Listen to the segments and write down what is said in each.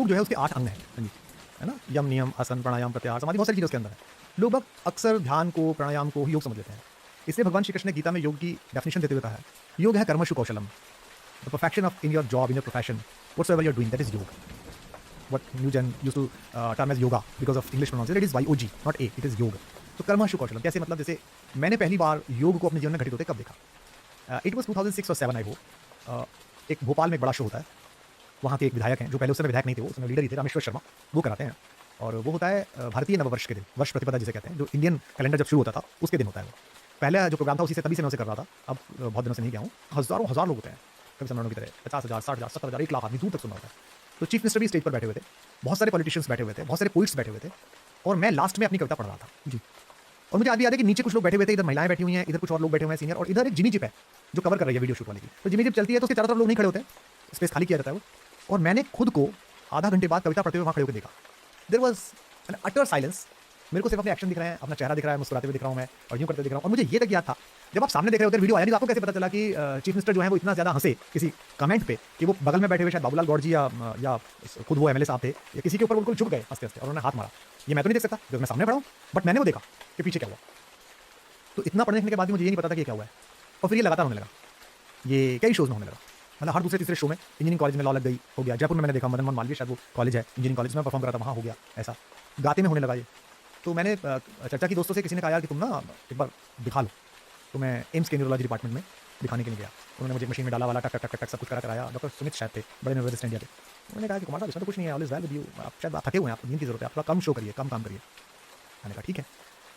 योग जो है उसके 8 अंग हैं, हाँ जी, है ना? यम, नियम, आसन, प्राणायाम, प्रत्याहार, समाधि, बहुत सारी चीज़ें उसके अंदर है। लोग अक्सर ध्यान को, प्राणायाम को योग समझ लेते हैं। इसलिए भगवान श्री कृष्ण ने गीता में योग की डेफिनेशन देते हुए कहा है, योग है कर्मशु कौशलम, the perfection of in your job, in your profession, whatsoever you are doing, that is yoga. What New Gen used to term as yoga because of English pronunciation, it is YOG, not A, it is योग। तो कर्मशु कौशलम कैसे, मतलब जैसे मैंने पहली बार योग को अपने जीवन में घटित होते कब देखा? इट वॉज 2006 और 7 आई होप। एक भोपाल में एक बड़ा शो होता है, वहाँ के एक विधायक हैं जो पहले उस समय विधायक नहीं थे, वो उस समय लीडर ही थे, रामेश्वर शर्मा, वो कराते हैं। और वो होता है भारतीय नववर्ष के दिन, वर्ष प्रतिपदा जिसे कहते हैं, जो इंडियन कैलेंडर जब शुरू होता था उसके दिन होता है वो। पहला जो प्रोग्राम था उसी से तभी से मैं उसे कर रहा था, अब बहुत दिनों से नहीं गया हूँ। हज़ारों हज़ार लोग होते हैं कभी सम्मेलनों की तरह, 50,000, 60,000, 70,000, 1 लाख आदमी दूर तक सुना होता है। तो चीफ मिनिस्टर भी स्टेज पर बैठे हुए थे, बहुत सारे पॉलिटिशियंस बैठे हुए थे, बहुत सारे पोइट्स बैठे हुए थे, और मैं लास्ट में अपनी कविता पढ़ रहा था जी। और मुझे आज भी याद है कि नीचे कुछ लोग बैठे हुए थे, इधर महिलाएं बैठी हुई हैं, इधर कुछ और लोग बैठे हुए हैं सीनियर, और इधर एक जिमी जिप है जो कवर कर रही है वीडियो शूट वाली की। तो जिमी जिप चलती है तो उसके चारों तरफ लोग नहीं खड़े होते हैं, स्पेस खाली किया जाता है वो। और मैंने खुद को आधा घंटे बाद कविता पढ़ते हुए वहाँ खड़े होकर देखा। There was an utter silence. मेरे को सिर्फ अपने एक्शन दिख रहे हैं, अपना चेहरा दिख रहा है, मुस्कुराते हुए दिख रहा हूँ मैं, और यूँ करते दिख रहा हूँ। और मुझे ये तक याद था, जब आप सामने देख रहे होते वीडियो आया नहीं, तो आपको कैसे पता चला कि चीफ मिनिस्टर जो है वो इतना ज़्यादा हंसे किसी कमेंट पे कि वो बगल में बैठे हुए शायद बाबूलाल गौड़ जी या खुद वो एमएलए साहब थे या किसी के ऊपर बिल्कुल झुक गए हंसते हंसते और उन्होंने हाथ मारा। ये मैं तो नहीं देख सकता जब मैं सामने खड़ा हूँ, बट मैंने वो देखा कि पीछे क्या हुआ। तो इतना पढ़ने लिखने के बाद भी मुझे ये नहीं पता था कि क्या हुआ है। और फिर ये लगातार होने लगा, ये कई शोज़ में होने लगा, मतलब हर दूसरे तीसरे शो में। इंजीनियरिंग कॉलेज में लॉ लग गई, हो गया। जयपुर में मैंने देखा, मदन मोहन मालवीय शायद वो कॉलेज है, इंजीनियरिंग कॉलेज में परफॉर्म करा था, वहाँ हो गया ऐसा। गाते में होने लगा ये। तो मैंने चर्चा की दोस्तों से, किसी ने कहा यार कि तुम ना एक बार दिखा लो। तो मैं एम्स के न्यूरोलॉजी डिपार्टमेंट में दिखाने के लिए गया। उन्होंने मुझे मशीन में डाला वाला टक टक टक टक सब कुछ कराया। डॉक्टर सुमित शायद थे, बड़े न्यूरोलॉजिस्ट इंडिया के। उन्होंने कहा कि कुमार साहब इसमें तो कुछ नहीं है, all is well with you, आप शायद आप थके हुए हैं, आपको नींद की जरूरत है, आप थोड़ा कम शो करिए, कम काम करिए। मैंने कहा ठीक है।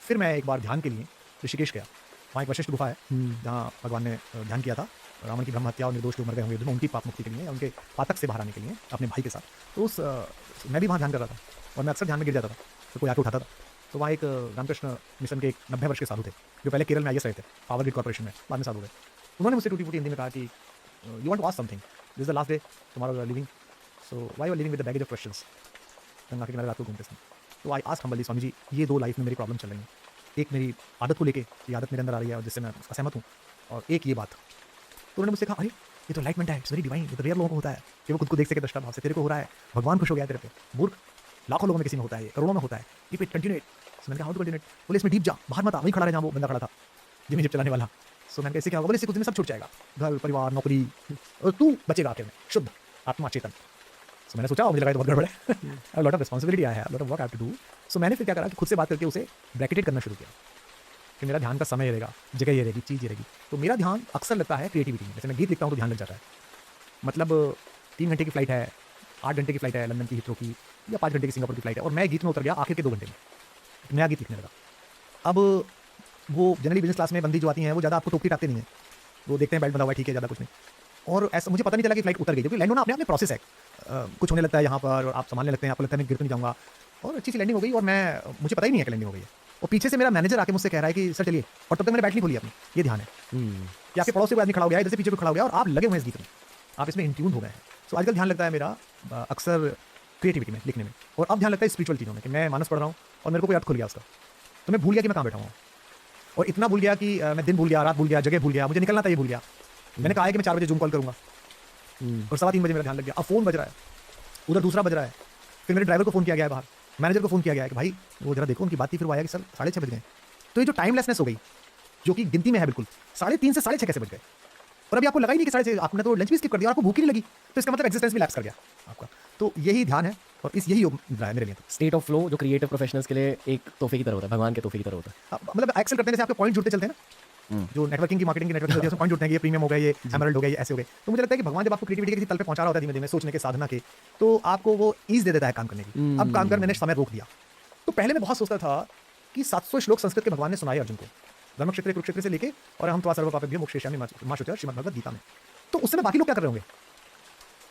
फिर मैं एक बार ध्यान के लिए ऋषिकेश गया। वहाँ एक वशिष्ठ गुफा है जहाँ भगवान ने ध्यान किया था रावण की ब्रह्म हत्या और निर्दोष लोग मर गए होंगे युद्ध में, उनकी पाप मुक्ति के लिए, उनके पातक से बाहर आने के लिए अपने भाई के साथ। तो उस मैं भी वहाँ ध्यान कर रहा था, और मैं अक्सर ध्यान में गिर जाता था, तो कोई आके उठाता था। तो वहाँ एक रामकृष्ण मिशन के एक 90 वर्ष के साधु थे, जो पहले केरल में आईएएस रहे थे, पावर ग्रिड कॉर्पोरेशन में, बाद में साधु गए। उन्होंने मुझसे टूटी फूटी हिंदी में कहा कि you want to ask something, this is the last day tomorrow you are living, so why you are living with the baggage of questions. Ganga के किनारे रात को घूमते समय तो I ask humbly, Swami ji ये दो लाइफ में मेरी प्रॉब्लम चल रही है। एक मेरी आदत को लेके, ये आदत मेरे अंदर आ रही है और जिससे मैं असहमत हूँ, और एक ये बात। तो उन्होंने मुझसे कहा अरे ये तो लाइटमेंट है, इट्स वेरी डिवाइन, ये तो रेयर लोगों को होता है कि वो खुद को देख सके दृष्टा भाव से। तेरे को हो रहा है, भगवान खुश हो गया है तेरे पे। मूर्ख लाखों लोगों में किसी में होता है, ये करोड़ों में होता है। Keep it, continue it. So मैंने कहा हाउ टू कंटिन्यू इट? बोले इसमें डीप जा, बाहर मत आ, वहीं खड़ा रह जहाँ वो बंदा खड़ा था, जिम जिम चलाने वाला। सो मैंने कहा इससे क्या होगा? बोले इससे कुछ दिन में सब छूट जाएगा, घर परिवार नौकरी, और तू बचेगा आखिर में शुद्ध आत्मा चेतन। सो मैंने सोचा मुझे लगा बहुत गड़बड़ है, lot of responsibility I have, lot of work I have to do. So मैंने फिर क्या करा कि खुद से बात करके उसे ब्रैकेटेड करना शुरू किया कि मेरा ध्यान का समय ये रहेगा, जगह ये रहेगी, चीज़ ये रहेगी। तो मेरा ध्यान अक्सर लगता है क्रिएटिविटी में। जैसे मैं गीत लिखता हूँ तो ध्यान लग जाता है। मतलब 3 घंटे की फ्लाइट है, 8 घंटे की फ्लाइट है लंदन की हिथ्रो की, या 5 घंटे की सिंगापुर की फ्लाइट है, और मैं गीत में उतर गया आखिर के 2 घंटे में, एक नया गीत लिखने लगा। अब वो जनरली बिजनेस क्लास में बंदी जो आती हैं वो ज़्यादा आपको टोकती टाकते नहीं है, वो देखते हैं बेल्ट बंधा हुआ है, ठीक है, ज़्यादा कुछ नहीं। और ऐसा मुझे पता नहीं चला कि फ्लाइट उतर गई, क्योंकि लैंड होना अपने आप में प्रोसेस है। कुछ होने लगता है यहाँ पर, और आप संभालने लगते हैं, आपको लगता है मैं गिर तो नहीं जाऊँगा, और अच्छी सी लैंडिंग हो गई, और मुझे पता ही नहीं है कि लैंडिंग हो गई है। और पीछे से मेरा मैनेजर आके मुझसे कह रहा है कि सर चलिए, और तब तक मैंने बैठ नहीं खोली अपनी। ये ध्यान है कि आपके पड़ोस से कोई आदमी खड़ा हो गया, इधर से पीछे कोई खड़ा हो गया, और आप लगे हुए हैं इस गीत में, आप इसमें इंट्यून हो गए हैं। सो आजकल ध्यान लगता है मेरा अक्सर क्रिएटिविटी में, लिखने में, और अब ध्यान लगता है स्पिरिचुअल चीज़ों में, कि मैं मानस पढ़ रहा हूँ और मेरे को कोई अर्थ खुल गया उसका, तो मैं भूल गया कि मैं कहाँ बैठा हूँ, और इतना भूल गया कि मैं दिन भूल गया, रात भूल गया, जगह भूल गया, मुझे निकलना था ये भूल गया। मैंने कहा है कि मैं 4 बजे जूम कॉल करूँगा, और 3:15 बजे मेरा ध्यान लग गया। अब फ़ोन बज रहा है, उधर दूसरा बज रहा है, फिर मेरे ड्राइवर को फ़ोन किया गया है बाहर, मैनेजर को फ़ोन किया गया है कि भाई वो जरा देखो उनकी बात थी, फिर वो आया कि सर 6:30 बज गए। तो ये जो टाइमलेसनेस हो गई, जो कि गिनती में है बिल्कुल, 3:30 से 6:30 कैसे बज गए, और अभी आपको लगा ही नहीं कि 6:30, आपने तो लंच भी स्किप कर दिया, आपको भूख ही नहीं लगी, तो इसका मतलब एक्जिस्टेंस भी लैप्स कर गया आपका। तो यही ध्यान है, और यही योग निद्रा है मेरे लिए। स्टेट ऑफ फ्लो जो क्रिएटिव प्रोफेशनल्स के लिए एक तोहफे की तरह होता है, भगवान के तोहफे की तरह होता है। मतलब एक्सेल करते हैं, जैसे आपके पॉइंट जुड़ते चलते हैं ना, जो नेटवर्किंग की मार्केटिंग की नेटवर्किंग होती है, उसमें पॉइंट जुड़ते हैं, ये प्रीमियम हो गया, ये एमरल्ड हो गया, ये ऐसे हो गए। तो मुझे लगता है कि भगवान जब आपको क्रिएटिविटी के किसी तल पे पहुंचा रहा होता है, धीमे धीमे सोचने के, साधना के, तो आपको वो ईज दे देता है काम करने की। अब काम कर मैंने समय रोक दिया। तो पहले मैं बहुत सोचता था कि 700 श्लोक संस्कृत के भगवान ने सुनाए अर्जुन को, धर्मक्षेत्र कुरुक्षेत्र से लेके, और हम त्वा सर्व पापेभ्यो मोक्षयिष्यामि मा शुचः श्रीमद् भगवद गीता में। तो उस समय बाकी लोग क्या कर रहे होंगे,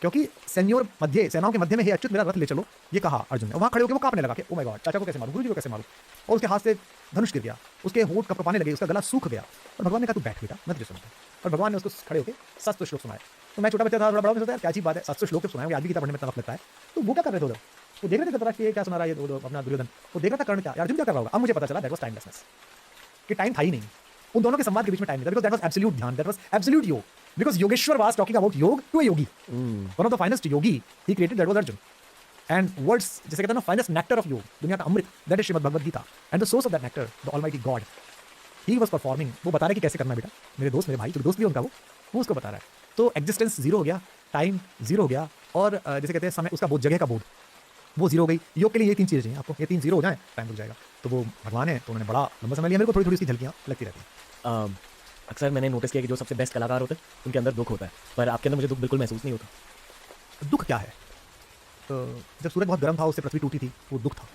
क्योंकि सैन्यों मध्य, सेनाओं के मध्य में हे अच्युत मेरा रथ ले चलो, ये कहा अर्जुन ने। वहाँ खड़े होकर वो कांपने लगा कि ओ माय गॉड, चाचा को कैसे मारूं, गुरु जी को कैसे मारूं, और उसके हाथ से धनुष गिर गया, उसके होंठ कपकपाने लगे, उसका गला सूख गया। और भगवान ने कहा तू बैठ बेटा, मैं तुझे सुनता। और भगवान ने उसको खड़े होकर 700 श्लोक सुनाए। तो मैं छोटा बच्चा था, थोड़ा बड़ा होता है, क्या अच्छी बात है, 700 श्लोक सुनाए, आज भी गीता पढ़ने में इतना वक्त लगता है। तो वो क्या कर रहे थे उधर, वो देख रहे थे धृतराष्ट्र क्या सुना रहा है, ये अपना दुर्योधन, वो देख रहा था कर्ण क्या, अर्जुन क्या कर रहा होगा। अब मुझे पता चला दैट वाज टाइमलेसनेस, कि टाइम था ही नहीं, उन दोनों के संवाद के बीच में टाइम नहीं था, बिकॉज़ दैट वाज एब्सोल्यूट ध्यान, दैट वाज एब्सोल्यूट योग। Because Yogeshwar was talking about yog to a yogi. One of the finest yogi he created, that was Arjun. And words जैसे कहते हैं ना फाइनेस्ट नेक्टर ऑफ योग, दुनिया का अमृत, that is Shrimad Bhagavad Gita, and the source of that nectar the almighty god, he was performing, वो बता रहे कि कैसे करना है बेटा, मेरे दोस्त मेरे भाई जो दोस्त भी है उनका वो उसको बता रहा है। तो एग्जिस्टेंस जीरो हो गया, टाइम जीरो हो गया, और जैसे कहते हैं समय उसका बोध, जगह का बोध वो जीरो हो गई। योग के लिए ये 3 चीज़ें चाहिए आपको, ये 3 जीरो हो जाए टाइम रुक जाएगा। तो वो भगवान है, तो उन्होंने बड़ा लंबा समय लिया, मेरे को थोड़ी थोड़ी इसकी झलकियाँ लगती रहती हैं। अक्सर मैंने नोटिस किया कि जो सबसे बेस्ट कलाकार होते हैं उनके अंदर दुख होता है, पर आपके अंदर मुझे दुख बिल्कुल महसूस नहीं होता। दुख क्या है? तो जब सूरज बहुत गर्म था, उससे पृथ्वी टूटी थी, वो दुख था,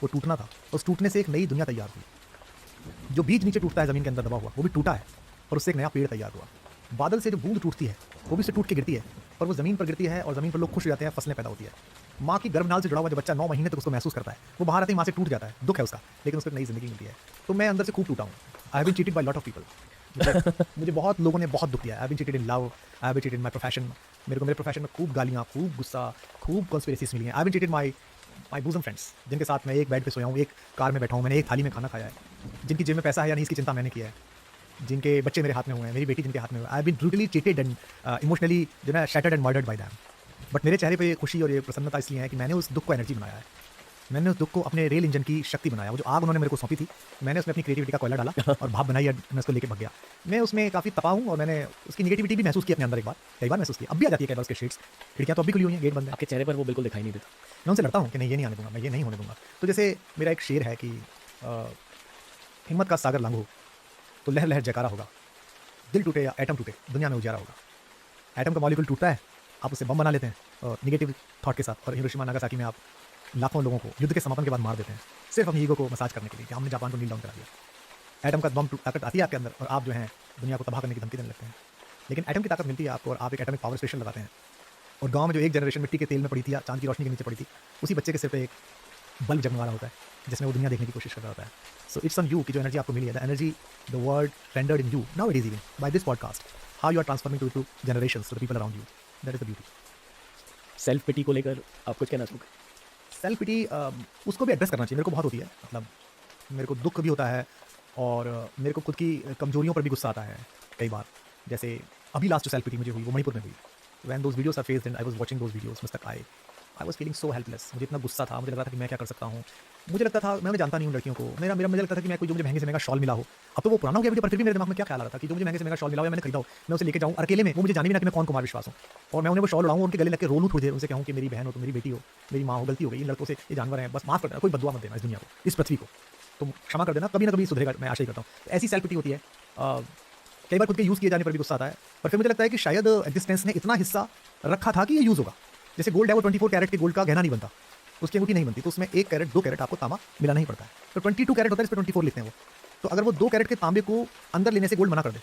वो टूटना था। उस टूटने से एक नई दुनिया तैयार हुई। जो बीज नीचे टूटता है ज़मीन के अंदर दबा हुआ, वो भी टूटा है, और उससे एक नया पेड़ तैयार हुआ। बादल से जो बूंद टूटती है, वो भी उससे टूट के गिरती है, और वो ज़मीन पर गिरती है, और ज़मीन पर लोग खुश हो जाते हैं, फसलें पैदा होती है। माँ की गर्भनाल से जुड़ा हुआ जो बच्चा 9 महीने तक उसको महसूस करता है, वो बाहर आते ही माँ से टूट जाता है, दुख है उसका, लेकिन उसको एक नई जिंदगी मिलती है। तो मैं अंदर से खूब टूटा हूँ। I have been cheated by lot of people. मुझे बहुत लोगों ने बहुत दुख दिया। I have been cheated in love, I have been cheated in my profession. मेरे को मेरे प्रोफेशन में खूब गालियाँ, खूब गुस्सा, खूब कॉन्स्पिरेसीज मिली हैं। I have been cheated my bosom friends, जिनके साथ मैं एक बेड पे सोया हूँ, एक कार में बैठा हूँ, मैंने एक थाली में खाना खाया है, जिनकी जेब में पैसा है या नहीं इसकी चिंता मैंने की है, जिनके बच्चे मेरे हाथ में हुए हैं, मेरी बेटी जिनके हाथ में हुई है। I have been brutally cheated and emotionally जो है shattered and murdered by them. But मेरे चेहरे पे ये खुशी और ये प्रसन्नता इसलिए है कि मैंने उस दुख को एनर्जी बनाया है, मैंने उस दुख को अपने रेल इंजन की शक्ति बनाया। वो जो आग उन्होंने मेरे को सौंपी थी, मैंने उसमें अपनी क्रिएटिविटी का कोयला डाला और भाप बनाई, मैं उसको लेके भग गया। मैं उसमें काफ़ी तपा हूँ, और मैंने उसकी निगेटिविटी भी महसूस की अपने अंदर, एक बार कई बार महसूस की, अब भी आ जाती है कई बार उसके शेड्स। खिड़कियाँ तो अभी खुली हुई हैं, गेट बंद है, आपके चेहरे पर वो बिल्कुल दिखाई नहीं देता। मैं उनसे लड़ता हूँ कि नहीं ये नहीं आने दूंगा, मैं ये नहीं होने दूंगा। तो जैसे मेरा एक शेर है कि हिम्मत का सागर लांघो तो लहर लहर जयकारा होगा, दिल टूटे या एटम टूटे दुनिया में उजारा होगा। एटम का मॉलिक्यूल टूटता है, आप उसे बम बना लेते हैं निगेटिव थॉट के साथ, और हिरोशिमा नागासाकी में आप लाखों लोगों को युद्ध के समापन के बाद मार देते हैं, सिर्फ अपनी ईगो को मसाज करने के लिए कि हमने जापान को नील डाउन करा दिया। एटम का बम ताकत आती है आपके अंदर, और आप जो हैं दुनिया को तबाह करने की धमकी देने लगते हैं। लेकिन एटम की ताकत मिलती है आपको, और आप एक एटमिक पावर स्टेशन लगाते हैं, और गाँव में जो एक जनरेशन मिट्टी के तेल में पड़ी थी या चांद की रोशनी के नीचे पड़ी थी, उसी बच्चे के सिर पे एक बल्ब जगमगा रहा होता है, जिसमें वो दुनिया देखने की कोशिश कर रहा होता है। सो इट्स ऑन यू कि जो एनर्जी आपको मिली है, the energy the world rendered in you now it is even by this podcast, how you are transforming to generations, to the people around you, that is the beauty. Self pity को लेकर आप कुछ कहना चाहोगे? Self पिटी उसको भी address करना चाहिए, मेरे को बहुत होती है, मतलब मेरे को दुख भी होता है, और मेरे को खुद की कमजोरियों पर भी गुस्सा आता है कई बार। जैसे अभी लास्ट जो सेल्फ पिटी मुझे हुई वो मणिपुर में हुई, when those videos are faced and I was watching those videos, mister I was feeling so helpless. मुझे इतना गुस्सा था, मुझे लग रहा था कि मैं क्या कर सकता हूँ, मुझे लगता था, मैं उन्हें जानता नहीं हूँ लड़कियों को, मेरा मेरा मुझे लगता था कि मैं कोई जो मुझे महंगे से महंगा शॉल मिला हो, अब तो वो पुराना हो गया वीडियो, पर फिर भी मेरे दिमाग में क्या ख्याल आ रहा था कि जो मुझे महंगे से महंगा शॉल मिला हो या मैंने खरीदा हो, मैं उसे लेके जाऊँ अकेले में, वो मुझे जाने भी ना कि मैं कौन कुमार विश्वास हूँ, और मैं उन्हें वो शॉल उड़ाऊँ, उनके गले लग के रोलूँ थोड़ी देर, उनसे कहूँ कि मेरी बहन हो, तो मेरी बेटी हो, मेरी माँ हो, गलती हो गई, इन लड़कों से ये जानवर हैं, बस माफ़ कर देना, कोई बददुआ मत देना इस दुनिया को, इस पृथ्वी को, तो क्षमा कर देना, कभी ना कभी सुधरेगा, मैं आशा ही करता हूँ। ऐसी सेल्फ पिटी होती है। कई बार खुद के यूज़ किए जाने पर भी गुस्सा आता है, पर फिर मुझे लगता है कि शायद एग्जिस्टेंस ने इतना हिस्सा रखा था कि ये यूज़ होगा। जैसे गोल्ड है, वो 24 कैरेट के गोल्ड का गहना नहीं बनता, उसकी अंगूठी नहीं बनती, तो उसमें 1 कैरेट 2 कैरेट आपको तांबा मिलाना ही पड़ता है। तो 22 कैरेट होता है, इस पर 24 लिखते हैं वो। तो अगर वो 2 कैरेट के तांबे को अंदर लेने से गोल्ड मना कर दे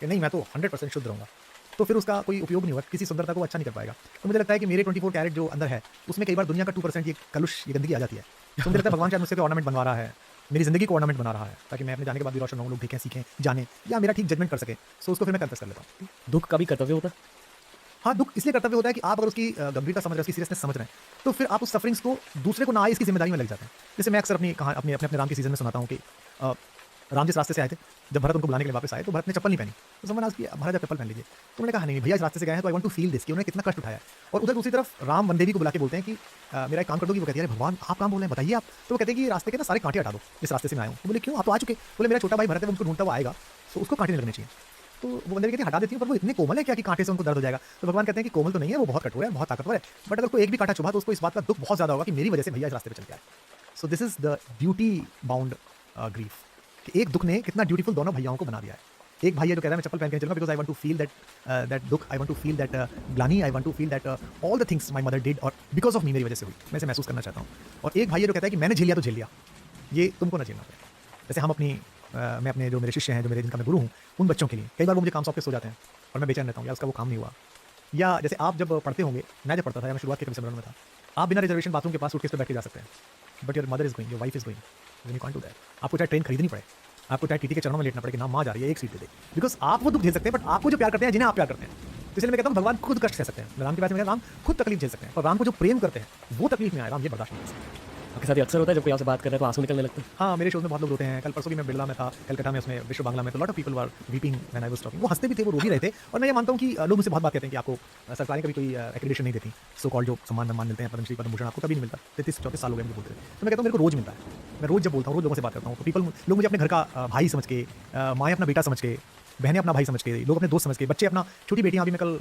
कि नहीं मैं तो 100% शुद्ध रहूँगा, तो फिर उसका कोई उपयोग नहीं होगा, किसी सुंदरता को अच्छा नहीं कर पाएगा। तो मुझे लगता है कि मेरे 24 कैरेट जो अंदर है, उसमें कई बार दुनिया का 2% ये कलुष, ये गंदगी आ जाती है। तो मुझे लगता है भगवान शायद मुझसे ऑर्नामेंट बनवा रहा है, मेरी ज़िंदगी को ऑर्नामेंट बना रहा है, ताकि मैं अपने जाने के बाद भी रोशन रहूँ, लोग देखें, सीखें, जानें, या मेरा ठीक जजमेंट कर सकें। सो उसको फिर मैं कन्फेस कर लेता हूँ। दुख का भी कर्तव्य होता है? हाँ, दुख इसलिए कर्तव्य होता है कि आप अगर उसकी गंभीरता समझ रहे हैं, उसकी सीरियसनेस समझ रहे हैं, तो फिर आप उस सफरिंग्स को दूसरे को ना आए इसकी जिम्मेदारी में लग जाते हैं। जैसे मैं अक्सर अपने राम के सीजन में सुनाता हूँ कि राम जिस रास्ते से आए थे, जब भरत उनको बुलाने के लिए वापस आए, तो भरत ने चप्पल नहीं पहनी, तो समझ आज भरत जब चप्पल पहन लीजिए, तो उन्होंने कहा नहीं भैया इस रास्ते से गए हैं, तो I want to feel this कि उन्होंने कितना कष्ट उठाया। और उधर दूसरी तरफ राम वनदेवी को बुला के बोलते हैं कि मेरा एक काम कर दो, कि वो कहती है अरे भगवान आप काम बोल रहे हैं बताइए आप, तो वो कहते हैं कि रास्ते के ना सारे कांटे हटा दो, इस रास्ते से मैं आया हूँ। तो बोले क्यों, आप तो आ चुके, बोले मेरा छोटा भाई भरत है, उनको ढूंढता हुआ आएगा, तो उसको कांटे नहीं लगने चाहिए। तो वो वनदेवी कहती है हटा देती हूँ, पर वो इतने कोमल है क्या कि कांटे से उनको दर्द हो जाएगा। तो भगवान कहते हैं कि कोमल तो नहीं है, वो बहुत कठोर है, बहुत ताकतवर है, बट अगर कोई एक भी कांटा चुभा तो उसको इस बात का दुख बहुत ज़्यादा होगा कि मेरी वजह से भैया इस रास्ते पर चल के आए। So this is the duty bound grief, कि एक दुख ने कितना ब्यूटीफुल दोनों भैयाओं को बना दिया है। एक भाई है जो कहता है मैं चप्पल पहन के चलूंगा because I want to feel that दुख, I want to feel that ग्लानी, I want to feel that all the things my mother did और बिकॉज ऑफ मी, मेरी वजह से हुई, मैं इसे महसूस करना चाहता हूँ। और एक भाई है जो कहता है कि मैंने झेल लिया तो झेल लिया, ये तुमको ना झेलना पड़े। जैसे हम मैं अपने जो मेरे शिष्य हैं, जो मेरे जिनका मैं गुरु हूँ, उन बच्चों के लिए कई बार वो मुझे काम सौंप के सो जाते हैं और मैं बेचैन रहता हूँ, या उसका वो काम नहीं हुआ। या जैसे आप जब पढ़ते होंगे, मैं जब पढ़ता था, या मैं शुरुआत के सिमरन में था, आप बिना रिजर्वेशन बाथरूम के पास सूटकेस पे बैठ के जा सकते हैं, but your mother is going, your wife is going, you can't do that. आपको चाहे ट्रेन खरीदनी पड़े, आपको चाहे टीटी के चरणों में लेटना पड़े कि ना माँ जा रही है, एक सीट दे दे, बिकॉज आप वो दुख झेल सकते हैं, बट आपको जो प्यार करते हैं, जिन्हें आप प्यार करते हैं। तो इसलिए मैं कहता हूँ भगवान खुद कष्ट सह सकते हैं। राम के पास में राम खुद तकलीफ झेल सकते हैं, और राम को जो प्रेम करते हैं वो तकलीफ में आए, राम ये बर्दाश्त नहीं कर सकते। आपके साथ ये अक्सर होता है जब कोई आपसे बात कर रहा है तो आंसू निकलने लगते हैं? हाँ, मेरे शोज़ में बहुत लोग रोते हैं। कल परसों भी मैं बिरला में था, कलकत्ता में, उसमें विश्व बांग्ला में, तो lot of people were weeping when I was talking. वो हँसते भी थे, वो रो भी रहे थे। और मैं ये मानता हूँ कि लोग मुझसे बहुत बात कहते हैं कि आपको सरकारें कभी कोई एक्रेडिटेशन नहीं देती। सो कॉल्ड जो सम्मान मिलते हैं, पद्मश्री, पद्म भूषण, आपको कभी नहीं मिलता। 33-34 साल हो गए मुझे बोलते हुए। तो मैं कहता हूँ मेरे को रोज़ मिलता है। मैं रोज़ जब बोलता हूँ, रोज़ लोगों से बात करता हूँ, तो लोग मुझे अपने घर का भाई समझ के, माएँ अपना बेटा समझ के, बहनें अपना भाई समझ के, लोग अपने दोस्त समझ के, बच्चे अपना, छोटी बेटियाँ, अभी मैं कल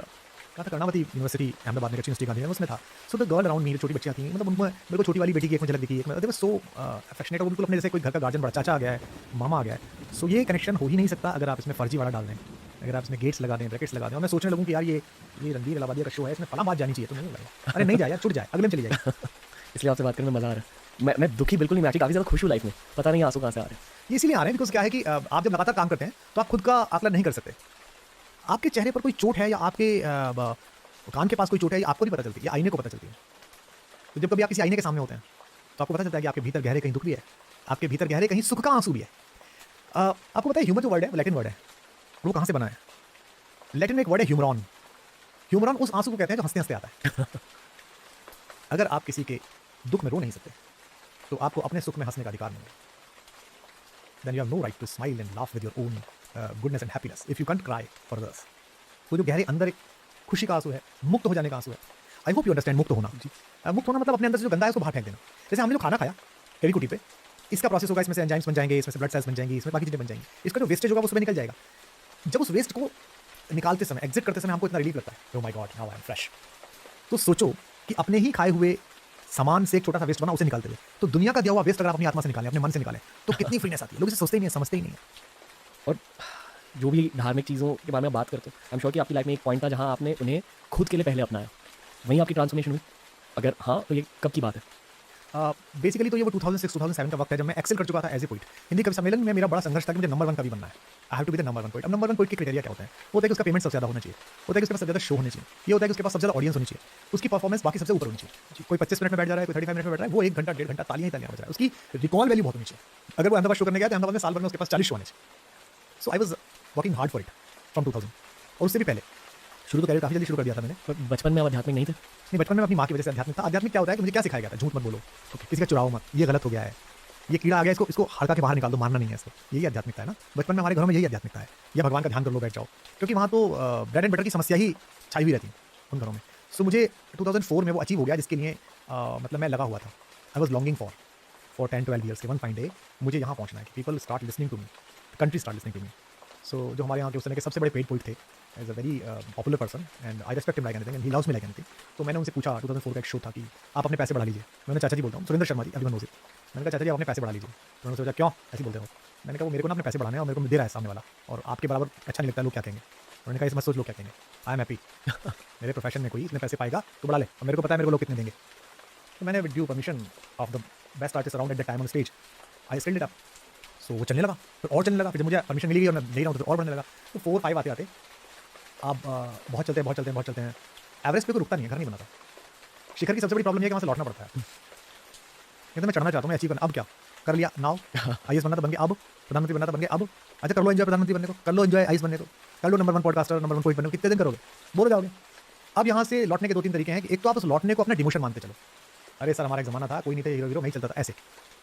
कहाँ था, कर्णावती यूनिवर्सिटी अहमदाबाद में, यूनिवर्सिटी गांधी में, उसमें था। So the girl around me, जो छोटी बच्चियाँ थी, मतलब उनमें मेरे को छोटी वाली बेटी की एक में झलक दिखी, एक में, दे वर सो अफेक्शनेट, और बिल्कुल अपने जैसे कोई घर का गार्जियन, बड़ा चाचा आ गया है, मामा आ गया है। सो ये कनेक्शन हो ही नहीं सकता अगर आप इसमें फर्जीवाड़ा डाल दें, अगर आप इसमें गेट्स लगा दें, ब्रैकेट्स लगा दें, और मैं सोचने लगूँ कि यार ये रणबीर इलाहाबादिया का शो है, इसमें फलां बात जानी चाहिए, तो नहीं लगेगा। अरे नहीं जाए यार, छूट जाए, अगले में चली जाए। इसलिए आपसे बात करने में मज़ा आ रहा है। मैं दुखी बिल्कुल नहीं, मैं एक्चुअली काफ़ी ज़्यादा खुश हूँ लाइफ में। पता नहीं आंसू कहाँ से आ रहे हैं। ये इसीलिए आ रहे हैं बिकॉज क्या है कि आप जब लगातार काम करते हैं तो आप खुद का आकलन नहीं कर सकते। आपके चेहरे पर कोई चोट है या आपके कान के पास कोई चोट है, ये आपको नहीं पता चलती, ये आईने को पता चलती है। तो जब कभी आप किसी आईने के सामने होते हैं तो आपको पता चलता है कि आपके भीतर गहरे कहीं दुख भी है, आपके भीतर गहरे कहीं सुख का आंसू भी है। आपको पता है ह्यूमर जो वर्ड है वो लैटिन वर्ड है, वो कहाँ से बना है? लैटिन में एक वर्ड है ह्यूमरॉन। ह्यूमरॉन उस आंसू को कहते हैं जो हंसते हंसते आता है। अगर आप किसी के दुख में रो नहीं सकते तो आपको अपने सुख में हंसने का अधिकार नहीं है। Then you have no right to smile and laugh with your own goodness and happiness if you can't cry for others. तो जो गहरे अंदर एक खुशी का आंसू है, मुक्त हो जाने का आंसू है। आई होप यू अंडरस्टैंड मुक्त होना। मुक्त होना मतलब अपने अंदर से जो गंदा है उसको बाहर फेंक देना। जैसे हमने जो खाना खाया कड़ी कुटी पे, इसका प्रोसेस होगा, इसमें से एंजाइम्स बन जाएंगे, इसमें से ब्लड सेल्स बन जाएंगी, इसमें बाकी चीज़ें बन जाएंगी। इसका जो वेस्टेज होगा वो सुबह निकल जाएगा। जब उस वेस्ट को निकालते समय, एग्जिट करते समय हमको इतना रिलीफ लगता है, oh my God, now I am fresh. तो सोचो कि अपने ही खाए हुए सामान से एक छोटा सा वेस्ट बना, उसे निकालते हुए, तो दुनिया का दिया हुआ वेस्ट अगर आप अपनी आत्मा से निकालें, अपने मन से निकालें, तो कितनी फ्रीनेस आती है। लोग इसे सोचते ही नहीं है, समझते ही नहीं है। और जो भी धार्मिक चीज़ों के बारे में बात करते हो, आई एम श्योर कि आपकी लाइफ में एक पॉइंट था जहाँ आपने उन्हें खुद के लिए पहले अपनाया, वहीं आपकी ट्रांसफॉर्मेशन हुई। अगर हाँ तो ये कब की बात है? बेसिकली तो ये वो 2006-2007 का वक्त है जब मैं एक्सेल कर चुका था एज ए पोइट। हिंदी कवि सम्मेलन में मेरा बड़ा संघर्ष था कि मुझे नंबर 1 कवि बनना है। I have to be the number 1 poet. अब नंबर 1 पोइट के क्राइटेरिया क्या होते हैं? वो होता है कि उसका पेमेंट सबसे ज़्यादा होना चाहिए, होता है कि उसके पास सबसे ज़्यादा शो होने चाहिए, ये होता है कि उसके पास सबसे ज़्यादा ऑडियंस होनी चाहिए, उसकी परफॉर्मेंस बाकी सबसे ऊपर होनी चाहिए। कोई 25 मिनट में बैठ जा रहा है, कोई 35 मिनट में बैठ रहा है, वो 1 घंटा 1.5 घंटा तालियां ही तालियां बजा रहा है, उसकी रिकॉल वैल्यू बहुत होनी चाहिए। अगर वो अहमदाबाद शो करने गया तो अहमदाबाद में साल भर में उसके पास 40 शो आने चाहिए। So I was working hard for it from 2000। और उससे भी पहले शुरू तो कैरियर काफ़ी जल्दी शुरू कर दिया था मैंने। पर बचपन में आप आध्यात्मिक नहीं थे? नहीं, बचपन में अपनी माँ की वजह से आध्यात्मिक था। आध्यात्मिक क्या होता है कि मुझे क्या सिखाया गया था? झूठ मत बोलो, किसी का चुराओ मत, ये गलत हो गया है, ये कीड़ा आ गया, इसको हड़का के बाहर निकाल दो, मारना नहीं है इसको। यही आध्यात्मिकता है ना। बचपन में हमारे घरों में यही आध्यात्मिकता है, या भगवान का ध्यान कर लो, बैठ जाओ, क्योंकि वहाँ तो ब्रेड एंड बटर की समस्या ही छाई हुई रहती है उन घरों में। सो मुझे 2004 में वो अचीव हो गया जिसके लिए मतलब मैं लगा हुआ था। I was longing for 10-12 years के वन फाइन डे मुझे यहाँ पहुँचना है कि people start listening to me, country start listening to me. So जो हमारे यहाँ के उस समय के सबसे बड़े पेड पोइट थे, as a very popular person and I respect him like anything and he loves me like anything. तो मैंने उनसे पूछा, 2004 का एक शो था, कि आप अपने पैसे बढ़ा लीजिए। मैंने चाचा जी बोलता हूँ, सुरेंद्र शर्मा जी, अभी नोज इट। मैंने कहा चाचा जी आप अपने पैसे बढ़ा लीजिए। तो उन्होंने सोचा क्यों ऐसे बोलते हो? मैंने कहा वो मेरे को ना अपने पैसे बढ़ाने हैं और मेरे को दे रहा है सामने वाला, और आपके बराबर अच्छा नहीं लगता, लोग क्या कहेंगे। उन्होंने कहा इस मत सोच लोग क्या कहेंगे, आई एम हैप्पी। मेरे प्रोफेशन में कोई इतने पैसे पाएगा तो बढ़ा ले, और मेरे को पता है मेरे को लोग कितने देंगे। तो मैंने with due permission of the best artist around at the time on stage I stilled it up. So वो चलने लगा, फिर और चलने लगा, फिर जब मुझे परमिशन मिली और मैं ले रहा हूँ तो और बढ़ने लगा। तो 4-5 आते आते आप बहुत चलते हैं, बहुत चलते हैं, बहुत चलते हैं, एवरेज पे कोई रुकता नहीं है, घर नहीं बनाता। शिखर की सबसे बड़ी प्रॉब्लम ये है कि वहाँ से लौटना पड़ता है। कहते मैं चढ़ना चाहता हूँ, मैं अचीव करना, अब क्या कर लिया, नाउ आईएएस बनना था बन गया, अब प्रधानमंत्री बनना था बन गया, अब अच्छा कर लो एंजॉय प्रधानमंत्री बनने को, कर लो एंजॉय आईएएस बनने को, कर लो नंबर 1 पॉडकास्टर, नंबर 1 पोइट बनने को, कितने दिन करोगे, बोर हो जाओगे। अब यहाँ से लौटने के 2-3 तरीके हैं कि एक तो आप उस लौटने को अपना डिमोशन मानते चलो, अरे सर हमारा एक ज़माना था, कोई नहीं था, हीरो नहीं चलता था, ऐसे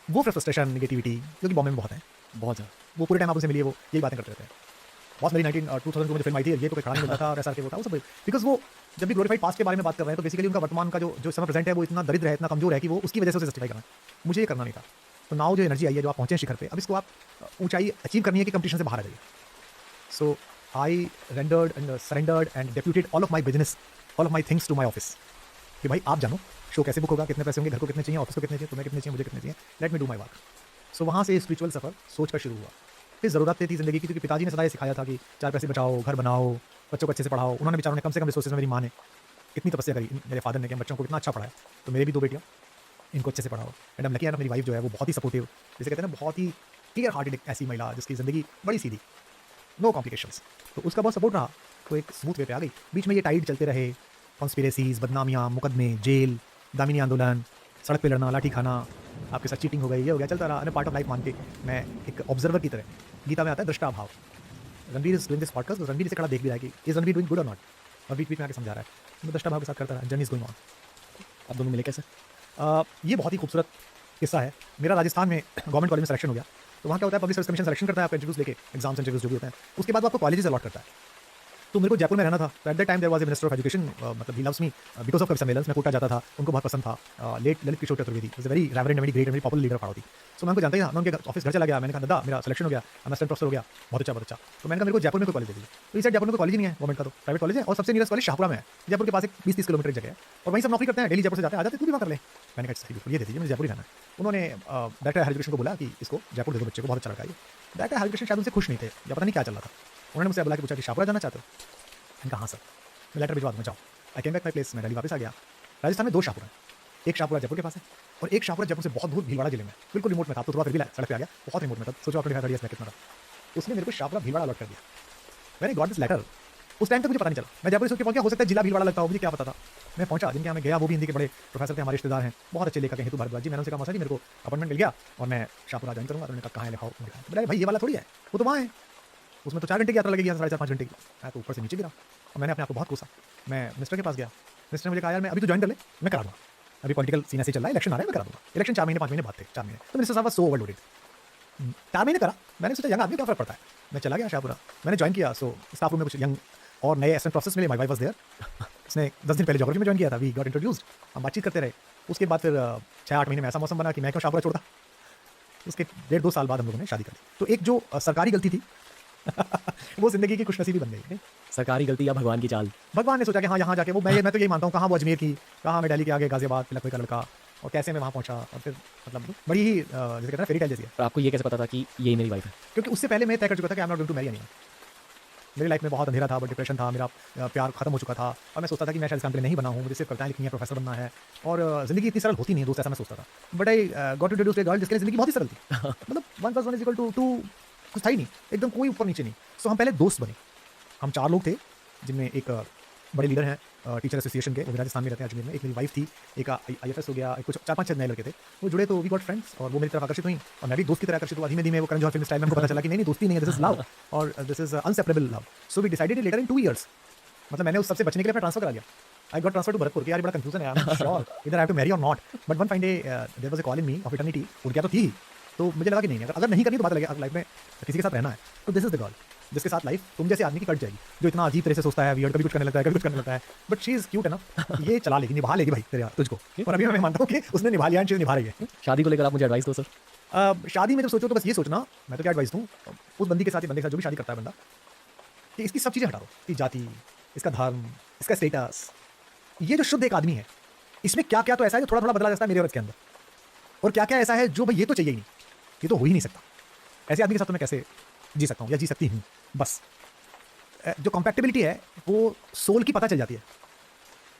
वो फिर फ्रस्ट्रेशन, नेगेटिविटी, जो कि बॉम्बे में बहुत है, बहुत ज़्यादा। वो पूरे टाइम आप उनसे मिलिए, वो यही बातें करते रहते हैं। बॉस मेरी 2002 में फिल्म आई थी, ये तो कोई खड़ा नहीं मिलता था और ऐसा के वो था, वो सब बिकॉज वो जब भी ग्लोरीफाइड पास्ट के बारे में बात कर रहे हैं तो बेसिकली उनका वर्तमान का जो समय प्रेजेंट है वो इतना दरिद्र है, इतना कमजोर है कि वो उसकी वजह से उसे जस्टिफाई करना। मुझे ये करना नहीं था। तो नाउ जो एनर्जी आई है, जो आप पहुंचे शिखर पे, अब इसको आप ऊंचाई अचीव करनी है कि कंपटीशन से बाहर आ जाइए। So I rendered and surrendered and deputed all of my business, all of my things to my office कि भाई आप जानो शो कैसे बुक होगा, कितने पैसे होंगे, घर को कितने चाहिए, ऑफिस को कितने चाहिए, तुम्हें कितने चाहिए, मुझे कितने चाहिए, let me do my work. So वहाँ से स्पिरिचुअल सफ़र सोच कर शुरू हुआ। फिर ज़रूरत थी ज़िंदगी की, क्योंकि पिताजी ने सदा ये सिखाया था कि 4 पैसे बचाओ, घर बनाओ, बच्चों को अच्छे से पढ़ाओ। उन्होंने बेचारों ने कम से कम रिसोर्सेज में, मेरी माँ ने इतनी तपस्या करी, मेरे फादर ने, कि बच्चों को इतना अच्छा पढ़ाया। तो मेरे भी 2 बेटियाँ, इनको अच्छे से पढ़ाओ। And I am lucky enough, मेरी वाइफ जो है वो बहुत ही सपोर्टिव, जिसे कहते हैं ना बहुत ही क्लियर हार्टेड, ऐसी महिला जिसकी ज़िंदगी बड़ी सीधी, नो कॉम्प्लिकेशंस। तो उसका बहुत सपोर्ट रहा, तो एक स्मूथ वे पे आ गई। बीच में ये टाइड चलते रहे, कॉन्स्पिरेसीज, बदनामियाँ, मुकदमे, जेल, दामिनी आंदोलन, सड़क पे लड़ना, लाठी खाना, आपके साथ चीटिंग हो गई, ये हो गया, चलता रहा। पार्ट ऑफ लाइफ मान के मैं एक ऑब्जर्वर की तरह, गीता में आता है दृष्टा भाव। Ranveer is doing this podcast, Ranveer इसे खड़ा देख भी रहा है कि इज रणवीर डूइंग गुड और नॉट, और बीच बीच में आके समझा रहा है। मैं दृष्टा भाव के साथ करता रहा, जर्नी इज गोइंग ऑन। आप दोनों मिले कैसे? ये बहुत ही खूबसूरत किस्सा है, मेरा राजस्थान में गवर्नमेंट कॉलेज में सिलेक्शन हो गया। तो वहाँ क्या होता है, पब्लिक सर्विस कमीशन सिलेक्शन करता है आपका इंटरव्यूज लेके, एग्जाम्स इंटरव्यूज जो भी होते हैं, उसके बाद वो आपको कॉलेजेस अलॉट करता है। तो मेरे को जयपुर में रहना था। तो at that time there was a minister of education, मतलब he loves me because of कवि सम्मेलन। मैं कोटा जाता था, उनको बहुत पसंद था। Late Lalit Kishore Chaturvedi is very reverend, very great, very popular leader of. तो मैं उनको जानता ही था। मैं उनके ऑफिस घर चला गया, मैंने कहा दादा मेरा सिलेक्शन हो गया, मैं असिस्टेंट प्रोफेसर हो गया, बहुत अच्छा बहुत अच्छा। तो मैंने कहा मेरे को जयपुर में कोई कॉलेज दे दीजिए। तो इस साइड जयपुर में कोई कॉलेज ही नहीं है गवर्नमेंट का, तो प्राइवेट कॉलेज है, और सबसे नियरेस्ट कॉलेज शाहपुरा में है। जयपुर के पास एक 20-30 किलोमीटर की जगह है, और वहीं सब नौकरी करते हैं, डेली जयपुर से जाते हैं, आ जाते तू भी वहाँ कर ले। मैंने कहा सही, बिल्कुल ये दे दीजिए, मुझे जयपुर ही रहना है। उन्होंने डायरेक्टर हायर एजुकेशन को बोला कि इसको जयपुर दे दो, बच्चे को बहुत अच्छा लगा। ये डायरेक्टर हायर एजुकेशन शायद उनसे खुश नहीं थे, या पता नहीं क्या चल रहा था। उन्होंने मुझसे बुला के पूछा कि शाहपुरा जाना चाहते हो? मैंने कहा हाँ सर, मैं लेटर भिजवा दूँगा, जाओ। आई केम बैक माई प्लेस, मैं दिल्ली वापस आ गया। राजस्थान में 2 शाहपुरा हैं, एक शाहपुरा जयपुर के पास है, और एक शाहपुरा जयपुर से बहुत दूर भीलवाड़ा जिले में, बिल्कुल रिमोट में था। तो थोड़ा फिर भी सड़क पे आ गया, बहुत रिमोट में था। सोचो अपने 30 में कितना था। उसने मेरे को शाहपुरा भीलवाड़ा अलॉट कर दिया। मैंने गॉट दिस लेटर। उस टाइम तक मुझे पता नहीं चला, मैं जयपुर से पहुंच गया, हो सकता है जिला भीलवाड़ा लगता हो, मुझे क्या पता था। मैं पहुंचा, जिनके यहाँ मैं गया वो भी हिंदी के बड़े प्रोफेसर थे, हमारे रिश्तेदार हैं, बहुत अच्छे लेखक हैं, हेतु भारद्वाज जी। मैंने उनसे कहा मौसा जी मेरे को अपॉइंटमेंट मिल गया और मैं शाहपुरा ज्वाइन करूँगा। तो उन्होंने कहा कहाँ है लिखाओ। बोला भाई ये वाला थोड़ी है, वो तो वहाँ है, उसमें तो 4 घंटे की यात्रा लगेगी, 4.5 घंटे की। मैं तो ऊपर से नीचे गिरा और मैंने अपने आप को बहुत कोसा। मैं मिनिस्टर के पास गया, मिनिस्टर ने मुझे कहा यार मैं अभी तो ज्वाइन कर ले, मैं करा दूँगा, अभी पॉलिटिकल सीन ऐसे चल रहा है, इलेक्शन आ रहा है, मैं करा दूँगा। इलेक्शन 4 महीने 5 महीने बाद थे, 4 महीने। तो मिनिस्टर साहब वाज सो ओवरलोडेड। 4 महीने करा, मैंने सोचा यंग आदमी क्या फ़र्क पड़ता है। मैं चला गया शाहपुरा, मैंने ज्वाइन किया। सो स्टाफ रूम में कुछ यंग और नए असिस्टेंट प्रोफेसर्स मिले, माय वाइफ वाज देयर। उसने 10 दिन पहले ज्योग्राफी में ज्वाइन किया था, वी गॉट इंट्रोड्यूस्ड, हम बातचीत करते रहे। उसके बाद फिर 6-8 महीने में ऐसा मौसम बना कि मैं क्यों शाहपुरा छोड़ता। उसके 1.5-2 साल बाद हम लोगों ने शादी कर ली। तो एक जो सरकारी गलती थी वो ज़िंदगी की खुशनसीबी बन गई। सरकारी गलती या भगवान की चाल? भगवान ने सोचा कि हाँ यहाँ जाके वो मैं तो यही मानता हूँ, कहाँ वो अजमेर की, कहाँ मैं दिल्ली के आगे गाजियाबाद तिलक का लड़का, और कैसे मैं वहाँ पहुँचा। और फिर मतलब बड़ी ही जैसे कहते हैं फेरी टेल जैसी है। और आपको ये कैसे पता था कि ये मेरी वाइफ है? क्योंकि उससे पहले मैं तय कर चुका था कि I am not going to marry anyone. मेरी लाइफ में बहुत अंधेरा था, बहुत डिप्रेशन था, मेरा प्यार खत्म हो चुका था, और मैं सोचता था कि मैं शायद इस काम के लिए नहीं बना हूँ, मुझे सिर्फ कविताएं लिखनी है, प्रोफेसर बनना है, और ज़िंदगी इतनी सरल होती नहीं है दोस्त, ऐसा मैं सोचता था। But I got introduced to a girl जिसके लिए ज़िंदगी बहुत ही सरल थी। मतलब 1 + 1 = 2, कुछ था ही नहीं, एकदम कोई ऊपर नीचे नहीं। सो हम पहले दोस्त बने। हम 4 लोग थे, जिनमें एक बड़े लीडर हैं टीचर एसोसिएशन के, वो भी राजस्थान में रहते हैं अजमेर में। एक मेरी वाइफ थी, एक IFS हो गया, कुछ 4-5 नए लड़के थे, वो जुड़े तो वी गॉट फ्रेंड्स, और वो मेरी तरफ आकर्षित हुई और मैं भी दोस्त की तरह आकर्षित हुआ। धीमे-धीमे वो करण जौहर फिल्म स्टाइल में हमको पता चला कि नहीं दोस्ती नहीं है, दिस इज लव, और this is inseparable love. So we decided later in 2 years. मतलब मैंने उस सबसे बचने के लिए अपना ट्रांसफर करा लिया। I got transfer to Bharatpur कि यार बड़ा कंफ्यूजन है, आई एम नॉट श्योर इधर I have to marry or not. But one fine day there was a call in me of eternity. उनकी तो थी ही, तो मुझे लगा कि नहीं, अगर नहीं करनी तो बात लगे, लाइफ में किसी के साथ रहना है तो दिस इज द गर्ल जिसके साथ लाइफ तुम जैसे आदमी की कट जाएगी, जो इतना अजीब तरह से सोचता है, वियर्ड, कभी कुछ करने लगता है, कभी कुछ करने लगता है, बट शी इज क्यूट है ना, ये चला लेगी, निभा लेगी भाई तेरे यार तुझको। और अभी मैं मानता हूँ कि उसने निभा लिया, चीज़ निभा रही है। शादी को लेकर आप मुझे एडवाइस दो सर। शादी में जब सोचो तो बस ये सोचना, मैं तो क्या एडवाइस दूँ उस बंदी के साथ, बंदे के साथ जो भी शादी करता है बंदा, कि इसकी सब चीज़ें हटा दो, इसकी जाति, इसका धर्म, इसका स्टेटस। ये जो शुद्ध एक आदमी है, इसमें क्या क्या तो ऐसा है जो थोड़ा थोड़ा बदला जाता है मेरे और इसके अंदर, और क्या क्या ऐसा है जो भाई ये तो चाहिए ही नहीं, ये तो हो ही नहीं सकता। ऐसे आदमी के साथ तो मैं कैसे जी सकता हूँ या जी सकती हूँ। बस जो कॉम्पैक्टिबिलिटी है वो सोल की पता चल जाती है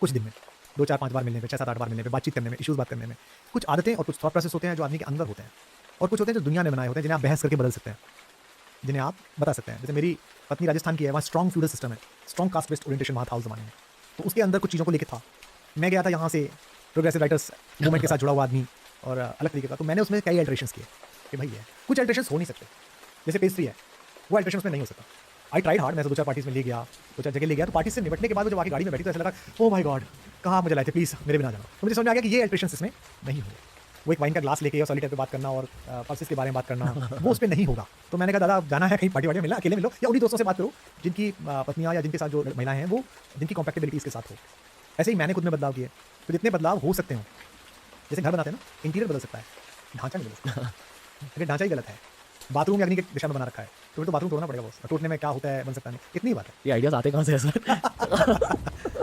कुछ दिन में, 2-4-5 बार मिलने पे, 6-7-8 बार मिलने पे, बातचीत करने में, इश्यूज़ बात करने में। कुछ आदतें और कुछ थॉट प्रोसेस होते हैं जो आदमी के अंदर होते हैं, और कुछ होते हैं जो दुनिया ने बनाए होते हैं, जिन्हें आप बहस करके बदल सकते हैं, जिन्हें आप बता सकते हैं। जैसे मेरी पत्नी राजस्थान की है, वहाँ स्ट्रॉन्ग फ्यूडल सिस्टम है, स्ट्रॉन्ग कास्ट बेस्ड ओरिएंटेशन वहाँ था उस ज़माने में, तो उसके अंदर कुछ चीज़ों को लेकर था। मैं गया था यहाँ से प्रोग्रेसिव राइटर्स मूवमेंट के साथ जुड़ा हुआ आदमी और अलग तरीके का, तो मैंने उसमें कई अल्ट्रेशंस किए कि भाई है कुछ अल्ट्रेशंस हो नहीं सकते। जैसे पेस्ट्री है, वो अल्ट्रेशंस में नहीं हो सकता। आई ट्राइड हार्ड, मैं 2-4 पार्टीज में ले गया, 2-4 जगह ले गया, तो पार्टी से निपटने के बाद जब आके गाड़ी में बैठी तो ऐसा लगा ओ माय गॉड कहाँ आप मुझे लाए थे, प्लीज़ मेरे बिना जाना। तो मुझे समझ में आ गया कि ये अल्ट्रेशंस इसमें नहीं होंगे। वो एक वाइन का ग्लास लेके और सॉलिटेयर पे बात करना और पल्सेस के बारे में बात करना, वो उस पर नहीं होगा। तो मैंने कहा दादा जाना है कहीं पार्टी वार्टी मिला, अकेले मिलो या उन्हीं दोस्तों से बात करो जिनकी पत्नियाँ या जिनके साथ जो महिलाएं हैं वो जिनकी कॉम्पैक्टिबिलिटी इसके साथ हो। ऐसे ही मैंने खुद में बदलाव किए, तो जितने बदलाव हो सकते हो, जैसे घर बनाते हैं ना, इंटीरियर बदल सकता है, ढांचा नहीं बदल सकता। अगर ढांचा ही गलत है, बाथरूम अग्नि की दिशा में बना रखा है, तो फिर तो बाथरूम तोड़ना पड़ेगा, बॉस। टूटने में क्या होता है बन सकता नहीं, इतनी बात है। ये आइडियाज़ आते कहाँ से है सर?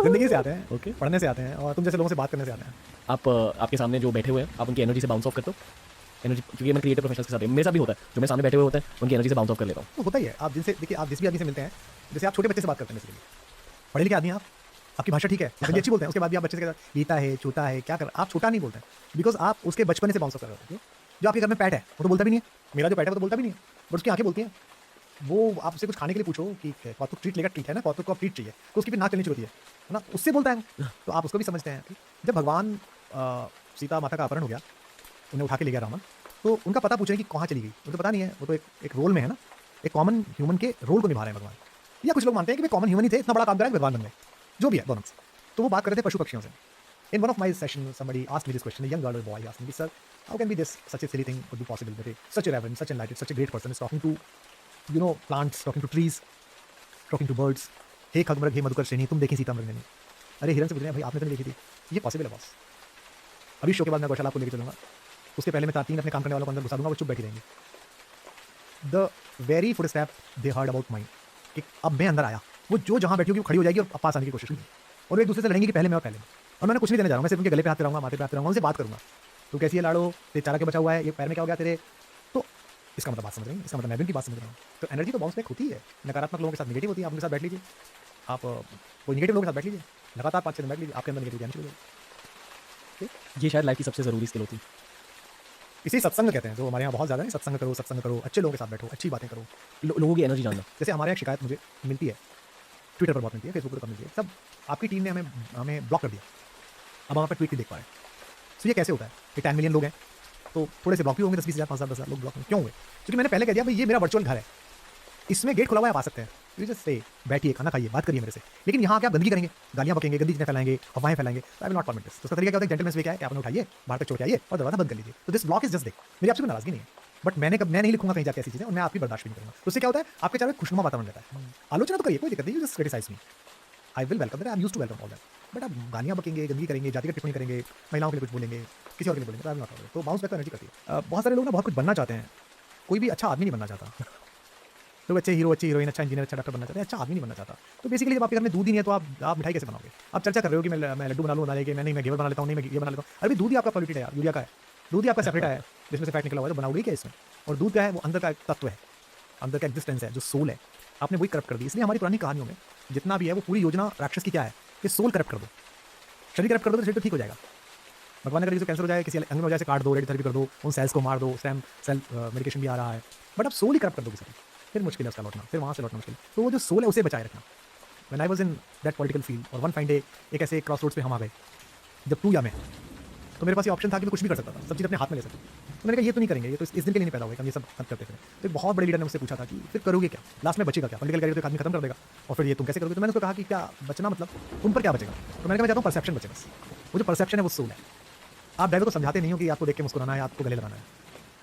ज़िंदगी से आते हैं, ओके। पढ़ने से आते हैं, और तुम जैसे लोगों से बात करने से आते हैं। आप आपके सामने जो बैठे हुए हैं, आप उनकी एनर्जी से बाउंस ऑफ करते हो? एनर्जी, क्योंकि मैं क्रिएटिव प्रोफेशनल्स के साथ मेरे साथ भी होता है, जो मेरे सामने बैठे हुए होते हैं उनकी एनर्जी से बाउंस ऑफ कर लेता हूँ। तो होता ही है, आप जिनसे देखिए, आप जिस भी आदमी से मिलते हैं, जैसे आप छोटे बच्चे से बात करते हैं, बेसिकली पढ़े लिखे आदमी हैं आप, आपकी भाषा ठीक है, हिंदी अच्छी बोलते हैं, उसके बाद भी आप बच्चे से कहते हैं गीता है, छोटा है, क्या कर, आप छोटा नहीं बोलते हैं, बिकॉज आप उसके बचपन से बाउंस ऑफ कर रहे हो। जो आपके घर में पैट है वो तो बोलता भी नहीं है, मेरा जो पैट है वो तो बोलता भी नहीं है, बट उसकी आंखें बोलती हैं। वो आपसे कुछ खाने के लिए पूछो कि कौतुक ट्रीट लेगा, ट्रीट है ना, कौतुक को आप ट्रीट चाहिए तो उसकी भी नाक चलनी शुरू होती है ना, उससे बोलता है वो। तो आप उसको भी समझते हैं। जब भगवान सीता माता का अपहरण हो गया, उन्हें उठा के ले गया रावण, तो उनका पता पूछ रहे हैं कि कहाँ चली गई, उनको पता नहीं है, वो तो एक रोल में है ना, एक कॉमन ह्यूमन के रोल को निभा रहे हैं भगवान। या कुछ लोग मानते हैं कि वे कॉमन ह्यूमन ही थे, इतना बड़ा काम करा है भगवान बन गए, जो भी है दोनों। तो वो बात कर रहे थे पशु पक्षियों से, In one of my sessions, somebody asked me this question, a young girl or boy asked me, sir, how can be this, such a silly thing could be possible that such a reverend, such enlightened, such a great person is talking to, plants, talking to trees, talking to birds. हे खगमृग हे मधुकर श्रेणी तुम देखी सीता मृगनयनी. अरे हिरन से पूछ रहे हैं भाई आपने तो नहीं देखी थी. ये पॉसिबल है बॉस. अभी शो के बाद मैं गौशाला आपको लेके चलूंगा. उसके पहले मैं 3 अपने काम करने वालों को अंदर घुसा दूंगा, वो चुप बैठी रहेंगे. The very foot step they heard about mind कि अब मैं अंदर आया, वो जो जहाँ बैठी होगी वो खड़ी हो जाएगी और पास आने की कोशिश करेगी और वो एक दूसरे से लड़ेंगे कि पहले मैं और पहले. और मैंने कुछ नहीं देने जा रहा हूँ, मैं सिर्फ उनके गले पे हाथ रहूँगा, माथे पे हाथ रहूँगा, उनसे बात करूँगा. तो कैसी है लाड़ो, तेरे चारा क्यों बचा हुआ है, ये पैर में क्या हो गया तेरे. तो इसका मतलब बात समझ रहे हैं, इसका मतलब मैं भी उनकी बात समझ रहा हूँ. तो एनर्जी तो बाउंस बैक होती है. नकारात्मक लोगों के साथ नेगेटिव होती है. आप उनके साथ बैठ लीजिए, आप कोई नेगेटिव लोगों के साथ बैठ लीजिए, लगातार 5-6 दिन बैठ लीजिए, आपके अंदर नेगेटिव आनी शुरू हो जाएगी. ये शायद लाइफ की सबसे ज़रूरी स्किल होती है. इसी सत्संग कहते हैं, जो हमारे यहाँ बहुत ज़्यादा है. सत्संग करो, अच्छे लोगों के साथ बैठो, अच्छी बातें करो. लोगों की एनर्जी जानना. जैसे हमारे यहाँ शिकायत मुझे मिलती है, ट्विटर पर बहुत मिलती है, फेसबुक पर कम मिलती है. सब आपकी टीम ने हमें ब्लॉक कर दिया, अब हम वहाँ पर ट्वीट नहीं देख पा रहे. तो ये कैसे होता है कि 10 मिलियन लोग हैं तो थोड़े से ब्लॉक भी होंगे, 10-20 हज़ार 5,000 लोग ब्लॉक होंगे. क्यों हुए? क्योंकि मैंने पहले कह दिया भाई ये मेरा वर्चुअल घर है, इसमें गेट खुला हुआ है, आप आ सकते हैं. यू जस्ट से बैठिए, खाना खाइए, बात करिए मेरे से. लेकिन यहाँ आके आप गंदगी करेंगे, गालियाँ बकेंगे, गंदी चीज़ें फैलाएंगे, अफवाहें फैलाएंगे. तो I will not permit this. तो उसका तरीका क्या होता है, जेंटलमैन वे क्या है कि आपने उठाइए, बाहर तक छोड़ के आइए और दरवाजा बंद कर लीजिए. तो दिस ब्लॉक इज जस्ट देख, मेरी आपसे कोई नाराजगी नहीं है, बट मैं नहीं लिखूंगा कहीं जाके ऐसी चीज़ें और मैं आपकी बर्दाश्त भी नहीं करूँगा. तो उससे क्या होता है, आपके चारों खुशनुमा वातावरण रहता है. आलोचना तो करिए, कोई दिक्कत नहीं, you just criticise me, I will welcome that, I am used to welcome all that. But आप गालियाँ बकेंगे, गंदगी करेंगे, जातिगत टिप्पणी करेंगे, महिलाओं के लिए कुछ बोलेंगे, किसी और के लिए बोलेंगे, तो आई विल नॉट टॉलरेट. तो बाउंस बैक एनर्जी करती है. बहुत सारे लोग ना बहुत कुछ बनना चाहते हैं, कोई भी अच्छा आदमी नहीं बनना चाहता. लोग अच्छे हीरो, अच्छी हीरोइन, अच्छा इंजीनियर, अच्छा डॉक्टर बनना चाहते हैं, अच्छा आदमी नहीं बनना चाहता. तो बेसिकली जब आपके घर में दूध ही नहीं है तो आप मिठाई कैसे बनाओगे? आप चर्चा कर रहे हो कि मैं लड्डू बना लूँ, बना लेके मैं घेवर बना लेता हूँ, नहीं मैं ये बना लेता हूँ. अरे दूध ही आपका पॉल्यूटेड है यार, यूरिया का है. दूध ही आपका सेपरेट है जिसमें से फैट निकला हुआ है, तो बनाओगे क्या इसमें? और दूध क्या है, वो अंदर का तत्व है, अंदर का एग्जिस्टेंस है, जो सोल है, आपने वही करप्ट कर दी. इसलिए हमारी पुरानी कहानियों में जितना भी है वो पूरी योजना राक्षस की क्या है कि सोल करप्ट कर दो, शरीर करप्ट कर दो तो शरीर तो ठीक हो जाएगा. भगवान ने कहा कैंसर हो जाए, किसी अंग में हो जाए, काट दो, रेडियोथेरेपी कर दो, उन सेल्स को मार दो, सेल मेडिकेशन भी आ रहा है, बट अब सोल ही करप्ट कर दो किसी, फिर मुश्किल है उसका लौटना, फिर वहाँ से लौटना मुश्किल. तो वो जो सोल है उसे बचाए रखना. When I was in that political field और वन फाइन डे एक ऐसे क्रॉस रोड्स पे हम आ गए, जब तू या मैं, तो मेरे पास ये ऑप्शन था कि मैं कुछ भी कर सकता था, सब चीज़ अपने हाथ में ले सकता. तो मैंने कहा ये तो नहीं करेंगे, ये तो इस दिन के लिए नहीं पैदा हुए हम ये सब खत्म करते थे. तो एक बहुत बड़े लीडर ने मुझसे पूछा था कि फिर करोगे क्या, लास्ट में बचेगा क्या, पॉलिटिकल करियर तो एक आदमी खत्म कर देगा और फिर ये तुम कैसे करोगे. तो मैंने उसको कहा कि क्या बचना मतलब तुम पर क्या बचेगा. तो मैंने कहा मैं चाहता हूँ परसेप्शन बचे, बस वो जो परसेप्शन है वो सोल है. आप ड्राइवर को समझाते नहीं हो कि आपको देख के मुस्कुराना है, आपको गले लगाना है.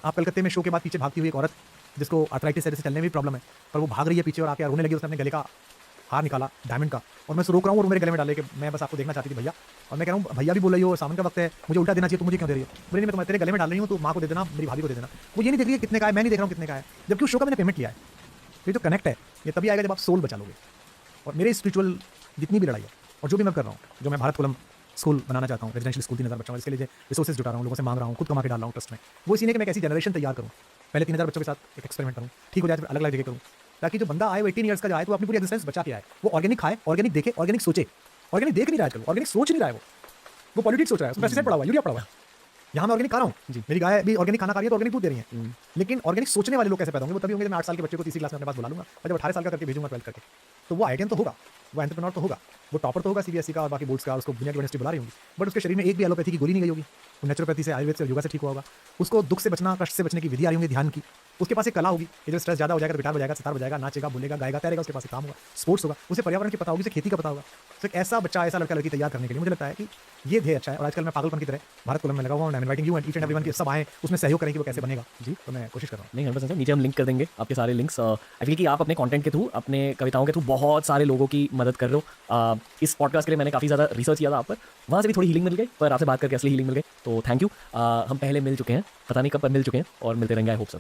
आप कलकत्ते में शो के बाद पीछे भागती हुई एक औरत जिसको आर्थराइटिस है, जैसे चलने में भी प्रॉब्लम है, पर वो भाग रही है पीछे और आके रोने लगी, उसने अपने गले का हार निकाला डायमंड का, और मैं उसको रोक रहा हूँ और मेरे गले में डाले कि मैं बस आपको देखना चाहती थी भैया. और मैं कह रहा हूँ भैया भी बोल रही हो, सामान का वक्त है, मुझे उल्टा देना चाहिए, तो मुझे क्यों दे रही हो. बोले मैं तेरे गले में डाल रही हूँ, तो माँ को दे देना, मेरी भाभी को दे देना. वो ये नहीं देख रही है कितने का है, मैं नहीं देख रहा हूँ कितने का है, जबकि उस शो का मैंने पेमेंट किया है. ये जो कनेक्ट है ये तभी आएगा जब आप सोल बचा लोगे. और मेरे स्पिरिचुअल जितनी भी लड़ाई है और जो भी मैं कर रहा हूँ, जो मैं भारत कुलम स्कूल बनाना चाहता हूँ, रेजिडेंशियल स्कूल 3,000 बच्चों, इसके लिए रिसोर्सेज जुटा रहा हूँ, लोगों से मांग रहा हूँ, खुद कमा के डाल रहा हूँ ट्रस्ट में. वो इसी ने कि मैं कैसी जनरेशन तैयार करूँ, पहले 3,000 बच्चों के साथ एक एक्सपेरिमेंट करूँ, ठीक हो जाए फिर अलग अलग जगह करूँ, ताकि जो बंदा आए वो 18 ईयर्स का जाए तो अपनी पूरी एग्जिस्टेंस बचा के आए. वो ऑर्गेनिक खाए, ऑर्गेनिक देखे, ऑर्गेनिक सोचे. ऑर्गेनिक देख नहीं रहा है आजकल, ऑर्गेनिक सोच नहीं रहा है, वो पॉलिटिक्स सोच रहा है, उसमें पेस्टिसाइड पड़ा हुआ है, यूरिया पड़ा हुआ है. यहाँ मैं ऑर्गेनिक खा रहा हूँ, मेरी गाय भी ऑर्गेनिक खाना खा रही है तो ऑर्गेनिक दूध दे रही है. लेकिन ऑर्गेनिक सोचने वाले लोग कैसे पैदा होंगे, वो तभी होंगे जब मैं 8 साल के बच्चे को तीसरी क्लास में अपने पास बुला लूंगा और जब 18 साल का करके भेजूंगा 12 करके. तो वो आइडियन तो होगा, वो एंटरप्रेन्योर तो होगा, वो टॉपर तो होगा सीबीएसई का और बाकी बोर्ड्स का, उसको दुनिया की यूनिवर्सिटी बुला रही होगी, बट उसके शरीर में एक भी एलोपैथी की गोली नहीं गई होगी, वो नेचुरोपैथी से, आयुर्वेद से, योगा से ठीक हुआ होगा. उसको दुख से बचना, कष्ट से बचने की विधि आ रही होंगी, ध्यान की. उसके पास एक कला होगी, ये जब स्ट्रेस ज़्यादा हो जाएगा तो गिटार बजाएगा, सितार बजाएगा, नाचेगा, बोलेगा, गाएगा, तैरेगा, उसके पास एक काम होगा, स्पोर्ट्स होगा, उसे पर्यावरण की पता होगी, उसे खेती का पता होगा. तो एक ऐसा बच्चा, ऐसा लड़का लड़की तैयार करने के लिए मुझे लगता है कि ये ध्येय अच्छा है. और आजकल मैं पागलपन की तरह भारत कुलम में लगा हुआ हूँ, I am inviting you and each and everyone कि सब आए, उसमें सहयोग करें कि वो कैसे बनेगा. जी, तो मैं कोशिश कर रहा हूँ. नहीं 100% नीचे हम लिंक कर देंगे आपके सारे लिंक्स. आई फील कि आप अपने कंटेंट के थ्रू, अपने कविताओं के थ्रू बहुत सारे लोगों की मदद कर रहे हो. इस पॉडकास्ट के लिए मैंने काफ़ी ज़्यादा रिसर्च किया था आप पर, वहाँ से भी थोड़ी हीलिंग मिल गई, पर आपसे बात करके असली हीलिंग मिल गई. तो थैंक यू. हम पहले मिल चुके हैं, पता नहीं कब पर मिल चुके हैं और मिलते रहेंगे. I hope so.